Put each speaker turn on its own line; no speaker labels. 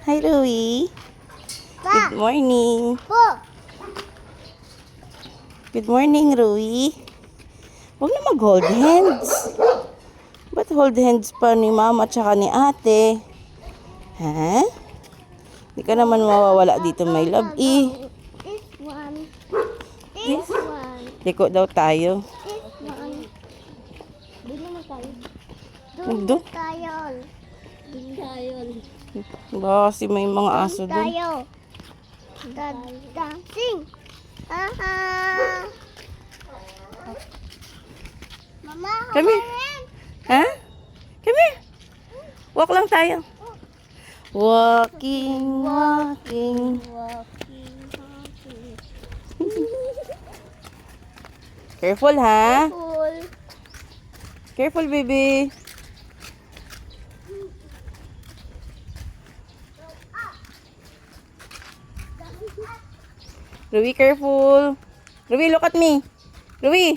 Hi, Rui. Good morning. Good morning, Rui. Huwag na mag-hold hands. Ba't hold hands pa ni mama at saka ni ate? Ha? Hindi ka naman mawawala dito, my love.
This one. This one.
Liko daw tayo.
This one. Doon naman tayo.
Doon?
Doon tayo. Doon tayo.
Ba, kasi may mga aso doon.
Tayo. Dancing. Aha. Mama,
Come here. Ha? Come here. Walk lang tayo. Walking, walking. Careful, ha?
Cool.
Careful, baby. Ruby, careful. Ruby, look at me. Ruby.